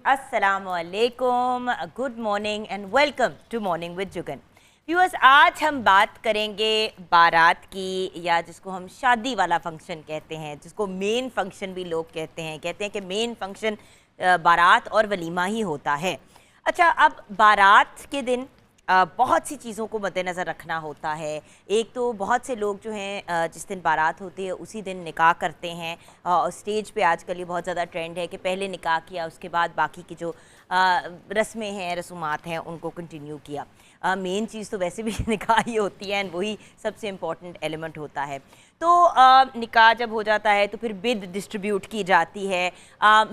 अस्सलामुअलैकुम, good morning and welcome to morning with Jugan. Viewers, आज हम बात करेंगे बारात की, या जिसको हम शादी वाला फंक्शन कहते हैं, जिसको मेन फंक्शन भी लोग कहते हैं कि मेन फंक्शन बारात और वलीमा ही होता है। अच्छा, अब बारात के दिन बहुत सी चीज़ों को मद्देनज़र रखना होता है। एक तो बहुत से लोग जो हैं जिस दिन बारात होती है उसी दिन निकाह करते हैं। स्टेज पे आजकल ये बहुत ज़्यादा ट्रेंड है कि पहले निकाह किया, उसके बाद बाकी की जो रस्में हैं, रसूमात हैं, उनको कंटिन्यू किया। मेन चीज़ तो वैसे भी निकाह ही होती है एंड वही सबसे इम्पॉर्टेंट एलिमेंट होता है। तो निकाह जब हो जाता है तो फिर बिद डिस्ट्रीब्यूट की जाती है।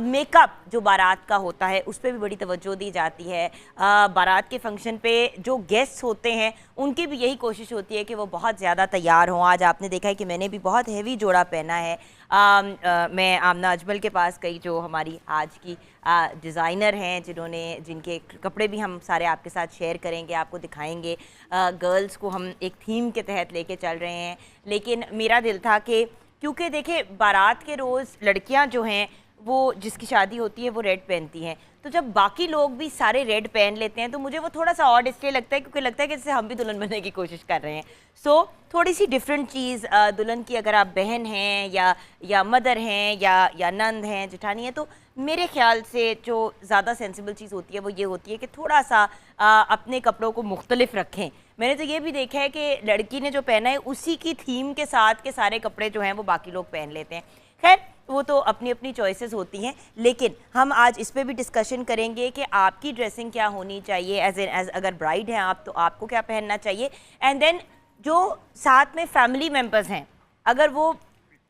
मेकअप जो बारात का होता है उस पर भी बड़ी तवज्जो दी जाती है। बारात के फंक्शन पे जो गेस्ट्स होते हैं उनकी भी यही कोशिश होती है कि वो बहुत ज़्यादा तैयार हों। आज आपने देखा है कि मैंने भी बहुत हैवी जोड़ा पहना है। मैं आमना अजमल के पास गई, जो हमारी आज की डिज़ाइनर हैं, जिनके कपड़े भी हम सारे आपके साथ शेयर करेंगे, आपको दिखाएंगे। गर्ल्स को हम एक थीम के तहत लेके चल रहे हैं, लेकिन मेरा दिल था कि क्योंकि देखिए बारात के रोज़ लड़कियां जो हैं वो जिसकी शादी होती है वो रेड पहनती हैं, तो जब बाकी लोग भी सारे रेड पहन लेते हैं तो मुझे वो थोड़ा सा ऑड इसलिए लगता है क्योंकि लगता है कि जैसे हम भी दुल्हन बनने की कोशिश कर रहे हैं। सो थोड़ी सी डिफरेंट चीज़ दुल्हन की, अगर आप बहन हैं या मदर हैं या नंद हैं, जेठानी है, तो मेरे ख्याल से जो ज़्यादा सेंसिबल चीज़ होती है वो ये होती है कि थोड़ा सा अपने कपड़ों को मुख्तलिफ रखें। मैंने तो ये भी देखा है कि लड़की ने जो पहना है उसी की थीम के साथ के सारे कपड़े जो हैं वो बाकी लोग पहन लेते हैं। खैर, वो तो अपनी अपनी चॉइसेस होती हैं, लेकिन हम आज इस पे भी डिस्कशन करेंगे कि आपकी ड्रेसिंग क्या होनी चाहिए। एज अगर ब्राइड हैं आप, तो आपको क्या पहनना चाहिए। एंड देन जो साथ में फैमिली मेम्बर्स हैं, अगर वो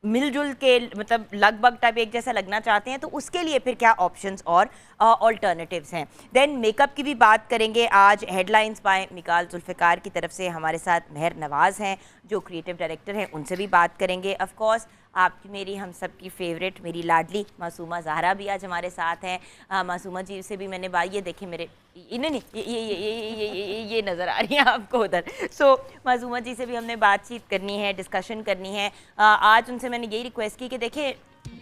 मिलजुल के मतलब लगभग टाइप एक जैसा लगना चाहते हैं, तो उसके लिए फिर क्या ऑप्शंस और ऑल्टरनेटिव्स हैं। देन मेकअप की भी बात करेंगे। आज हेडलाइंस बाय मिकाल जुल्फ़िकार की तरफ से हमारे साथ महर नवाज़ हैं, जो क्रिएटिव डायरेक्टर हैं, उनसे भी बात करेंगे। ऑफ कोर्स आपकी, मेरी, हम सब की फेवरेट, मेरी लाडली मासूमा ज़हरा भी आज हमारे साथ हैं। मासूमा जी से भी मैंने बात, ये देखिए मेरे नहीं ये नज़र आ रही है आपको उधर। सो मासूमा जी से भी हमने बातचीत करनी है, डिस्कशन करनी है। आज उनसे मैंने यही रिक्वेस्ट की कि देखिए,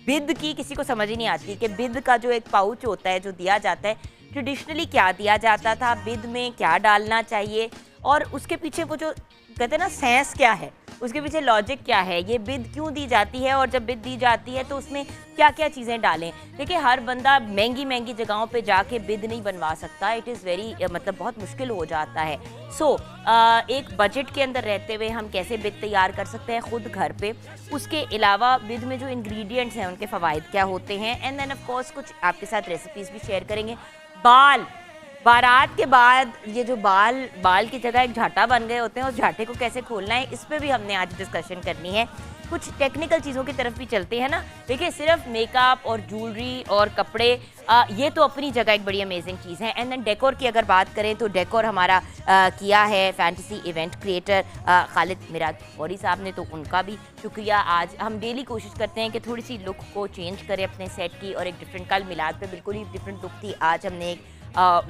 बिद की किसी को समझ ही नहीं आती कि बिद का जो एक पाउच होता है जो दिया जाता है, ट्रेडिशनली क्या दिया जाता था, बिद में क्या डालना चाहिए, और उसके पीछे वो जो कहते हैं ना सेंस क्या है, उसके पीछे लॉजिक क्या है, ये बिद क्यों दी जाती है, और जब बिद दी जाती है तो उसमें क्या क्या चीज़ें डालें। देखिए, हर बंदा महंगी महंगी जगहों पे जाके बिद नहीं बनवा सकता। इट इज़ वेरी मतलब बहुत मुश्किल हो जाता है। सो एक बजट के अंदर रहते हुए हम कैसे बिद तैयार कर सकते हैं खुद घर पे। उसके अलावा बिद में जो इंग्रेडिएंट्स हैं उनके फ़वाइद क्या होते हैं। एंड देन ऑफ कोर्स कुछ आपके साथ रेसिपीज़ भी शेयर करेंगे। बारात के बाद ये जो बाल की जगह एक झाटा बन गए होते हैं, उस झाटे को कैसे खोलना है, इस पे भी हमने आज डिस्कशन करनी है। कुछ टेक्निकल चीज़ों की तरफ भी चलते हैं ना। देखिए, सिर्फ मेकअप और ज्वेलरी और कपड़े ये तो अपनी जगह एक बड़ी अमेजिंग चीज़ है। एंड देन डेकोर की अगर बात करें तो डेकोर हमारा किया है fantasy event creator Khalid Miraj Gauri साहब ने, तो उनका भी शुक्रिया। आज हम डेली कोशिश करते हैं कि थोड़ी सी लुक को चेंज करें अपने सेट की, और एक डिफरेंट, कल मिलाद पे बिल्कुल ही डिफरेंट लुक थी, आज हमने एक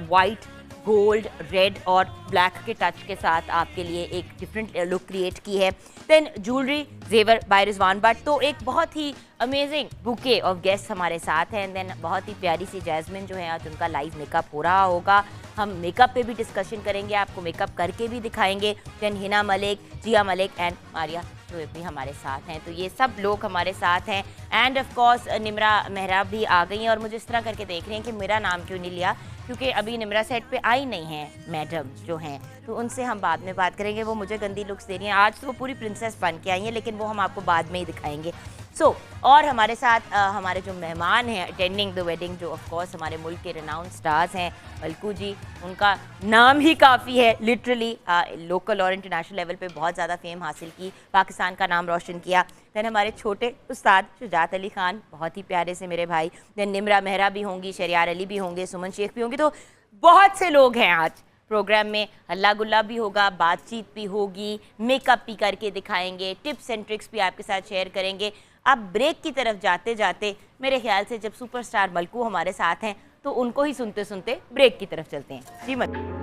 वाइट, गोल्ड, रेड और ब्लैक के टच के साथ आपके लिए एक डिफरेंट लुक क्रिएट की है। देन ज्वेलरी जेवर बाय रिजवान बट, तो एक बहुत ही अमेजिंग बुके ऑफ गेस्ट हमारे साथ हैं। देन बहुत ही प्यारी सी जैस्मिन जो है, आज उनका लाइव मेकअप हो रहा होगा। हम मेकअप पे भी डिस्कशन करेंगे, आपको मेकअप करके भी दिखाएंगे। Then Hina Malik, Jiya Malik and Maria जो भी हमारे साथ हैं, तो ये सब लोग हमारे साथ हैं। End of course Nimra Mehra भी आ गई हैं, और मुझे इस तरह करके देख रही हैं कि मेरा नाम क्यों नहीं लिया, क्योंकि अभी निम्रा सेट पे आई नहीं है मैडम जो हैं, तो उनसे हम बाद में बात करेंगे। वो मुझे गंदी लुक्स दे रही हैं। आज तो वो पूरी प्रिंसेस बन के आई हैं, लेकिन वो हम आपको बाद में ही दिखाएंगे। और हमारे साथ हमारे जो मेहमान हैं अटेंडिंग द वेडिंग, जो ऑफ कोर्स हमारे मुल्क के रिनाउंड स्टार्स हैं, मलकू जी, उनका नाम ही काफ़ी है, लिटरली लोकल और इंटरनेशनल लेवल पे बहुत ज़्यादा फेम हासिल की, पाकिस्तान का नाम रोशन किया। दैन हमारे छोटे उस्ताद शुजात अली खान, बहुत ही प्यारे से मेरे भाई। दैन निम्रा मेहरा भी होंगी, शरियार अली भी होंगे, सुमन शेख भी होंगी, तो बहुत से लोग हैं आज प्रोग्राम में। हल्ला गुल्ला भी होगा, बातचीत भी होगी, मेकअप भी करके दिखाएंगे, टिप्स एंड ट्रिक्स भी आपके साथ शेयर करेंगे। अब ब्रेक की तरफ जाते जाते मेरे ख्याल से जब सुपरस्टार मलकू हमारे साथ हैं, तो उनको ही सुनते सुनते ब्रेक की तरफ चलते हैं। जी मत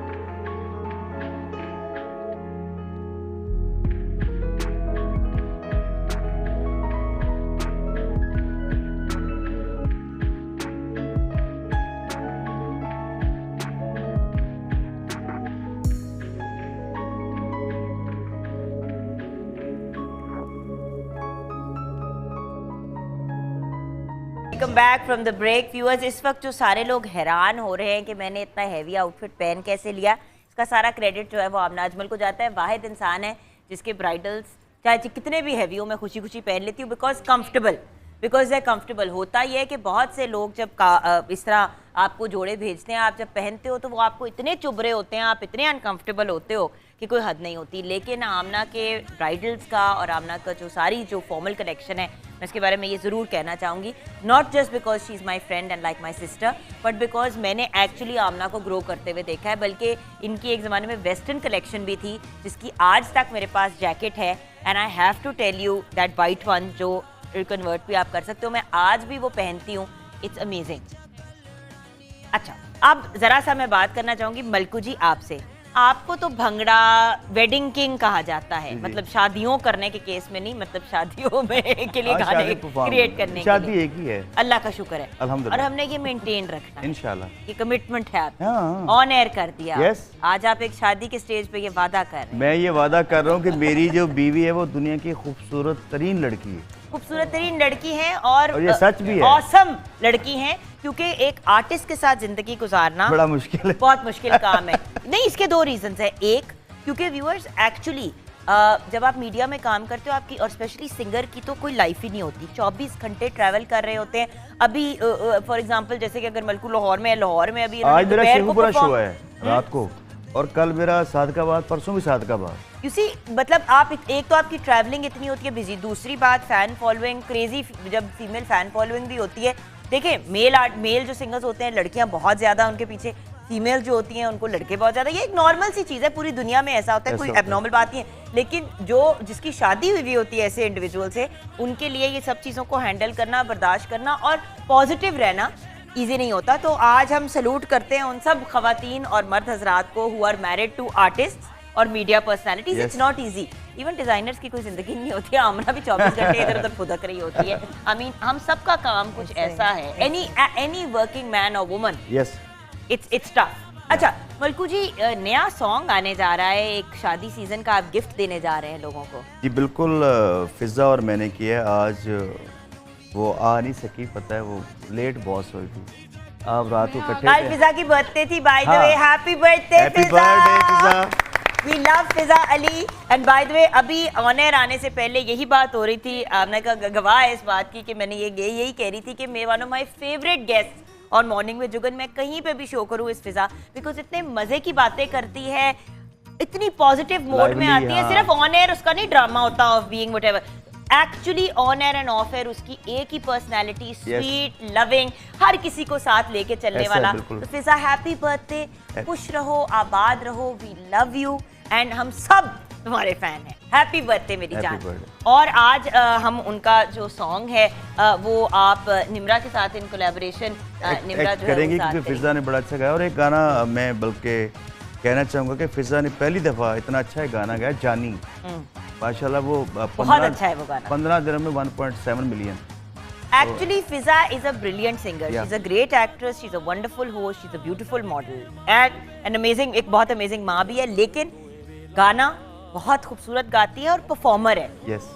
welcome back from the break. Viewers, इस वक्त जो सारे लोग हैरान हो रहे हैं कि मैंने इतना हैवी आउटफिट पहन कैसे लिया, इसका सारा क्रेडिट जो है वो आमना अजमल को जाता है। वाहिद इंसान है जिसके ब्राइडल्स चाहे कितने भी हैवी हो मैं खुशी खुशी पहन लेती हूँ बिकॉज दे कंफर्टेबल। होता ही है कि बहुत से लोग जब इस तरह आपको जोड़े भेजते हैं, आप जब पहनते हो तो वो आपको इतने चुभ रहे होते हैं, आप इतने अनकंफर्टेबल होते हो कि कोई हद नहीं होती। लेकिन आमना के ब्राइडल्स का और आमना का जो फॉर्मल कलेक्शन है, मैं इसके बारे में ये ज़रूर कहना चाहूँगी, not just because she is my friend and like my sister, but because मैंने एक्चुअली आमना को ग्रो करते हुए देखा है। बल्कि इनकी एक ज़माने में वेस्टर्न कलेक्शन भी थी जिसकी आज तक मेरे पास जैकेट है, and I have to tell you that white one जो कन्वर्ट भी आप कर सकते हो, मैं आज भी वो पहनती हूँ। It's amazing. अच्छा, अब ज़रा सा मैं बात करना चाहूँगी मलकू जी आपसे। आपको तो भंगड़ा वेडिंग किंग कहा जाता है, मतलब शादियों करने के केस में नहीं, मतलब शादियों में के लिए गाने क्रिएट करने के लिए। एक ही है, अल्लाह का शुक्र है, अल्हम्दुलिल्लाह। और हमने ये मेंटेन रखना है इंशाल्लाह, ये कमिटमेंट है आप हाँ। ऑन एयर कर दिया। yes। आज आप एक शादी के स्टेज पे ये वादा कर रहे हैं। मैं ये वादा कर रहा हूँ कि मेरी जो बीवी है वो दुनिया की खूबसूरत तरीन लड़की है, खूबसूरत तरीन लड़की है, और ये सच भी है, ऑसम लड़की है, क्योंकि एक आर्टिस्ट के साथ जिंदगी गुजारना बड़ा मुश्किल है, बहुत मुश्किल काम है। नहीं, इसके दो रीजंस है। एक, क्योंकि व्यूअर्स एक्चुअली जब आप मीडिया में काम करते हो आपकी, और स्पेशली सिंगर की, तो कोई लाइफ ही नहीं होती। 24 घंटे ट्रैवल कर रहे होते हैं। अभी फॉर एग्जांपल जैसे कि अगर मलकू लाहौर में है, लाहौर में अभी आज मेरा शेखुपुरा शो है रात को, और कल मेरा सादकाबाद, परसों भी सादकाबाद। यू सी, मतलब आप एक तो आपकी ट्रैवलिंग इतनी होती है बिजी, दूसरी बात फैन फॉलोइंग क्रेजी, जब फीमेल फैन फॉलोइंग भी होती है। देखिए मेल जो सिंगर्स होते हैं, लड़कियां बहुत ज्यादा उनके पीछे, फीमेल जो होती हैं उनको लड़के बहुत ज्यादा। ये एक नॉर्मल सी चीज़ है, पूरी दुनिया में ऐसा होता है, कोई एबनॉर्मल बात नहीं है। लेकिन जिसकी शादी हुई होती है ऐसे इंडिविजुअल से, उनके लिए ये सब चीज़ों को हैंडल करना, बर्दाश्त करना और पॉजिटिव रहना ईजी नहीं होता। तो आज हम सैल्यूट करते हैं उन सब खवातीन और मर्द हजरात को who are married to artist और media personalities. It's not easy. Even designers की कोई जिंदगी नहीं होती है, आमना भी 24 घंटे इधर उधर फुदक रही होती है। आई मीन हम सबका काम कुछ ऐसा है, एनी वर्किंग मैन और वुमन, इट्स टफ। अच्छा मलकू जी, नया सॉन्ग आने जा रहा है, एक शादी सीजन का आप गिफ्ट देने जा रहे हैं लोगों को। जी बिल्कुल, फिजा और मैंने किया। आज वो आ नहीं सकी, पता है वो लेट बॉस हुई थी, आप रात को इकट्ठे थे। आज फिजा की बर्थडे थी, by the way happy birthday Fiza. We love Fiza Ali. And by the way अभी ऑन एयर आने से पहले यही बात हो रही थी, आपने का गवाह है इस बात की कि मैंने यही कह रही थी कि मैं one of my favourite guest और मॉर्निंग में जुगन, मैं कहीं पे भी शो करूँ इस फिजा, बिकॉज इतने मजे की बातें करती है, इतनी पॉजिटिव मोड में आती है। सिर्फ ऑन एयर उसका नहीं ड्रामा होता of being whatever, actually on air end of air उसकी एक ही पर्सनैलिटी, स्वीट लविंग, हर किसी को साथ लेके चलने वाला। तो फिजा हैप्पी बर्थडे, खुश रहो, आबाद रहो, वी लव यू एंड हम सब तुम्हारे फैन हैं। हैप्पी बर्थडे मेरी जान। और आज हम उनका जो सॉन्ग है वो आप निम्रा के साथ इन कोलैबोरेशन निम्रा जो करेंगे, क्योंकि फिजा ने बड़ा अच्छा गाया। और एक गाना मैं बल्कि कहना चाहूँगा कि फिजा ने पहली दफ़ा इतना अच्छा गाना गाया, जानी, माशाल्लाह। वो बहुत अच्छा है वो गाना। 15 दिन में 1.7 million. Actually, Fiza is a brilliant singer. Yeah. She's a great actress. She's a wonderful host. She's a beautiful model and an amazing, एक बहुत amazing माँ भी है। लेकिन गाना बहुत खूबसूरत गाती है और परफॉर्मर है। Yes.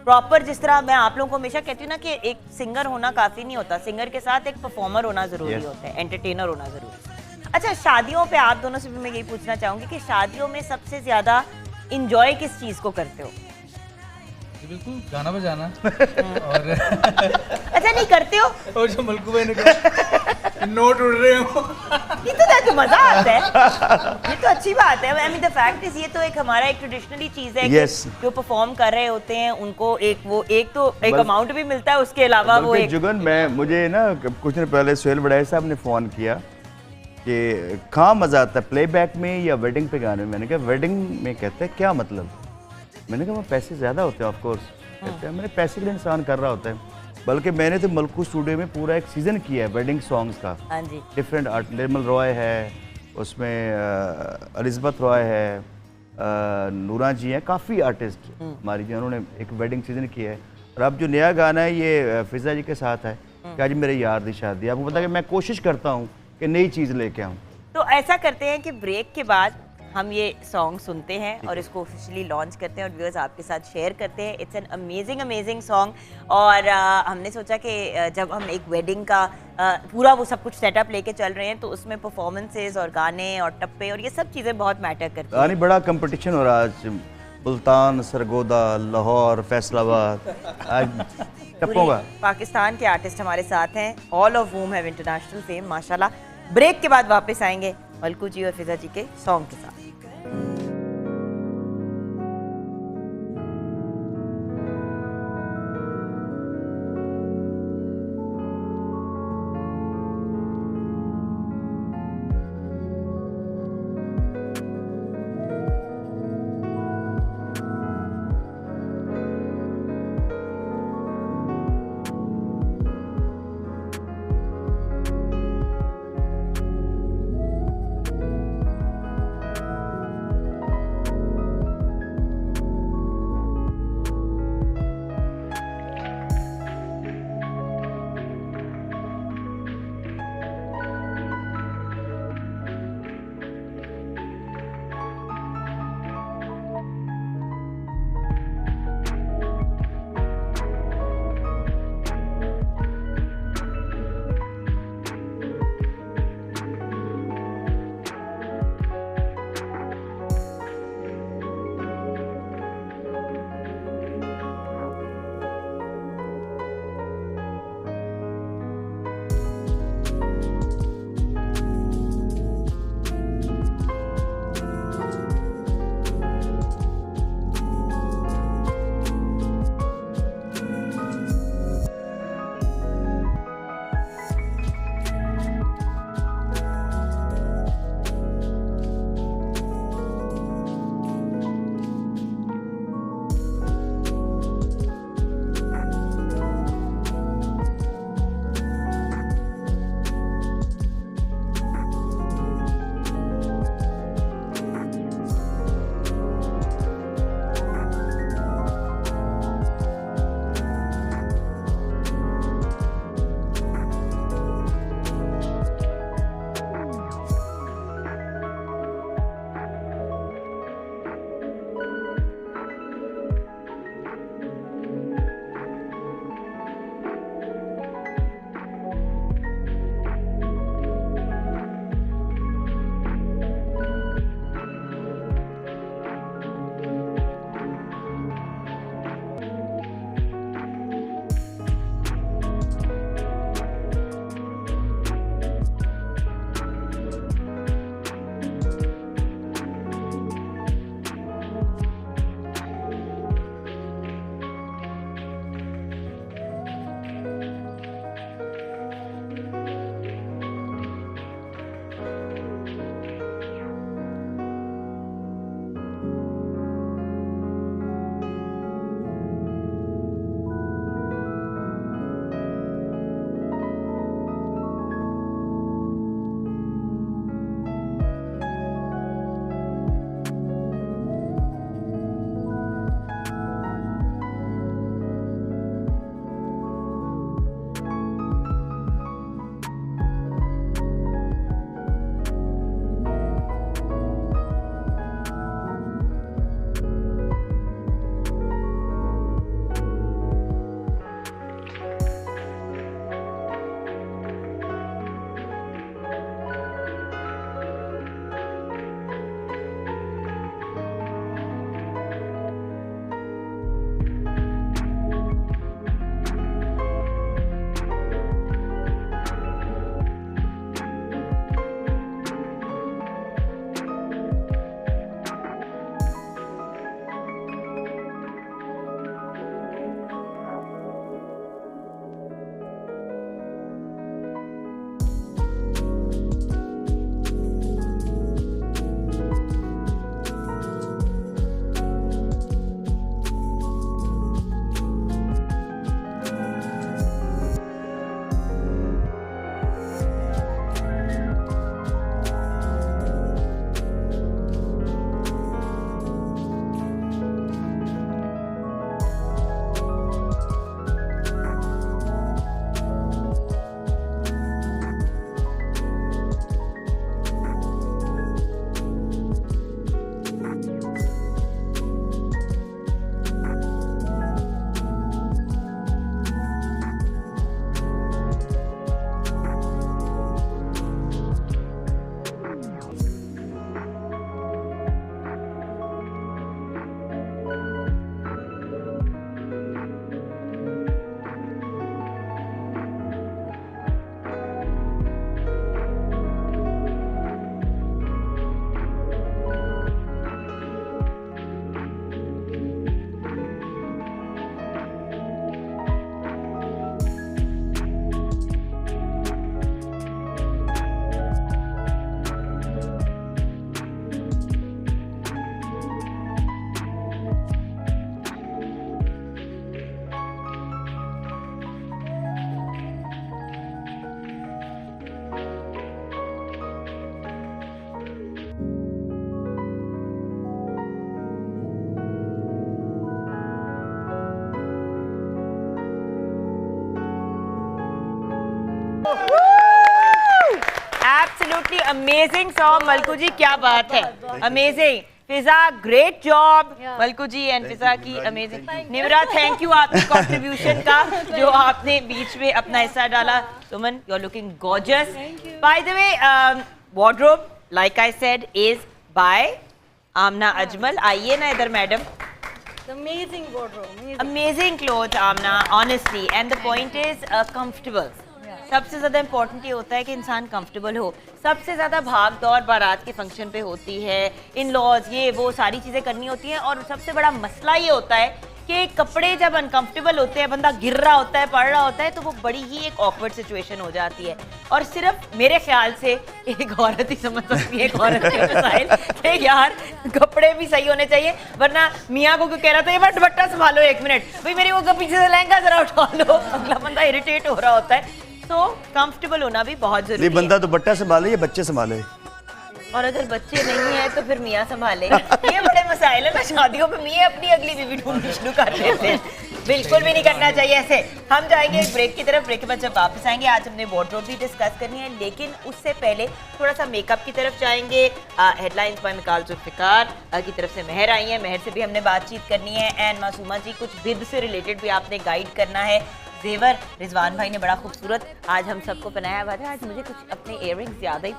प्रॉपर, जिस तरह मैं आप लोगों को हमेशा कहती हूँ ना कि एक सिंगर होना काफी नहीं होता, सिंगर के साथ एक परफॉर्मर होना जरूरी होता है, एंटरटेनर होना जरूरी है। अच्छा, शादियों पे आप दोनों से भी मैं यही पूछना चाहूंगी कि शादियों में सबसे ज्यादा इंजॉय किस चीज को करते हो? बिल्कुल गाना बजाना। और अच्छा नहीं करते हो? और जो मलकू भाई ने कहा नोट उड़ रहे हो, ये तो मजा आता है, ये तो अच्छी बात है। I mean the fact is, ये तो एक हमारा एक ट्रेडिशनली चीज है कि जो परफॉर्म कर रहे होते हैं उनको एक अमाउंट भी मिलता है, उसके अलावा वो एक जुगन, मुझे ना कुछ दिन पहले सुहेल बड़ाई साहब ने फोन किया कि कहाँ मजा आता है, प्लेबैक में या वेडिंग पे गाने में? मैंने कहा वेडिंग में। कहते हैं क्या मतलब? मैंने कहा वो पैसे ज़्यादा होते हैं, ऑफ कोर्स। कहते हैं मैंने पैसे के लिए इंसान कर रहा होता है। बल्कि मैंने तो मलकू स्टूडियो में पूरा एक सीज़न किया है वेडिंग सॉन्ग्स का। हाँ जी। डिफरेंट आर्ट, निर्मल रॉय है उसमें, एलिज़ाबेथ रॉय है, नूरा जी हैं, काफ़ी आर्टिस्ट हमारी जिन्होंने एक वेडिंग सीजन किया है। और अब जो नया गाना है ये फिजा जी के साथ है कि आज मेरे यार दी शादी। आपको पता है कि मैं कोशिश करता हूँ कि नई चीज़ लेके आऊँ। तो ऐसा करते हैं कि ब्रेक के बाद हम ये सॉन्ग सुनते हैं और इसको ऑफिशियली लॉन्च करते हैं और व्यूअर्स आपके साथ शेयर करते हैं। इट्स एन अमेजिंग सॉन्ग और हमने सोचा कि जब हम एक वेडिंग का पूरा वो सब कुछ सेटअप लेके चल रहे हैं तो उसमें परफॉर्मेंसेज और गाने और टप्पे और ये सब चीज़ें बहुत मैटर करती हैं। यानी बड़ा कंपटीशन हो रहा है आज, मुल्तान, सरगोदा, लाहौर, फैसलाबाद, आज टप्पों का। पाकिस्तान के आर्टिस्ट हमारे साथ हैं, all of whom have international fame माशाल्लाह। ब्रेक के बाद वापस आएंगे मलकू जी और फिजा जी के सॉन्ग के साथ। अमेजिंग सॉन्ग मलकू जी, क्या बात है, amazing. Fiza great job Malku ji and Fiza की अमेजिंग। निम्रा थैंक यू आपकी कंट्रीब्यूशन का, जो आपने बीच में अपना हिस्सा डाला। Suman you are looking gorgeous. By the way wardrobe like I said is by Amna Ajmal. आइए ना इधर madam. Amazing wardrobe. Amazing clothes, Amna, honestly. And the point is comfortable. सबसे ज़्यादा इम्पोर्टेंट ये होता है कि इंसान कंफर्टेबल हो। सबसे ज़्यादा भाग दौड़ बारात के फंक्शन पे होती है, इन लॉज ये वो सारी चीज़ें करनी होती हैं, और सबसे बड़ा मसला ये होता है कि कपड़े जब अनकंफर्टेबल होते हैं, बंदा गिर रहा होता है, पड़ रहा होता है, तो वो बड़ी ही एक ऑकवर्ड सिचुएशन हो जाती है। और सिर्फ मेरे ख्याल से एक औरत ही समझ सकती है, एक औरत के मसाइल कि यार कपड़े भी सही होने चाहिए, वरना मियाँ को क्यों कह रहा था ये दुपट्टा संभालो 1 मिनट, भाई मेरी वो पीछे से लहंगा जरा उठा लो, अगला बंदा इरिटेट हो रहा होता है। तो कंफर्टेबल होना भी बहुत जरूरी है। बंदा दुपट्टा संभाले या बच्चे संभाले, और अगर बच्चे नहीं है तो फिर मियाँ संभाले। ये बड़े मसाइल है ना, शादियों में मियाँ अपनी अगली बीवी ढूंढनी शुरू कर देते हैं। बिल्कुल भी नहीं करना चाहिए ऐसे। हम जाएंगे एक ब्रेक की तरफ, ब्रेक के बाद जब वापस आएंगे आज हमने वार्डरोब भी डिस्कस करनी है, लेकिन उससे पहले थोड़ा सा मेकअप की तरफ जाएंगे। हेडलाइंस बाय मिकाल जुल्फिकार की तरफ से महर आई है, महर से भी हमने बातचीत करनी है, एंड मासूमा जी कुछ विद से रिलेटेड भी आपने गाइड करना है। जेवर रिजवान भाई ने बड़ा खूबसूरत आज हम सबको पहनाया हुआ था। आज मुझे कुछ अपने इयररिंग्स ज़्यादा ही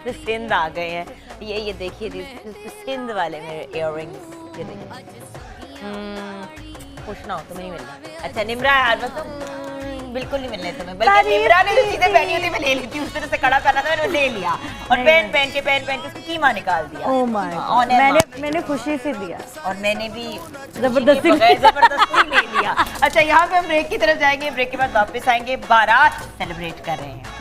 पसंद आ गए हैं। ये देखिए पसंद वाले मेरे इयररिंग्स, ये देखिए। खुश ना हो तुम्हें नहीं मिलना। अच्छा निम्रा यार बस बिल्कुल नहीं मिलने तुम्हें, बल्कि निम्रा ने जो चीजें पहनी होती मैं ले ली थी, उस तरह से खड़ा करना था, मैंने ले लिया और पहन के उसको कीमा निकाल दिया। Oh my God. मैंने खुशी से दिया और मैंने भी जबरदस्ती ले लिया। अच्छा यहाँ पे हम ब्रेक की तरफ जाएंगे, ब्रेक के बाद वापस आएंगे, बारात सेलिब्रेट कर रहे हैं।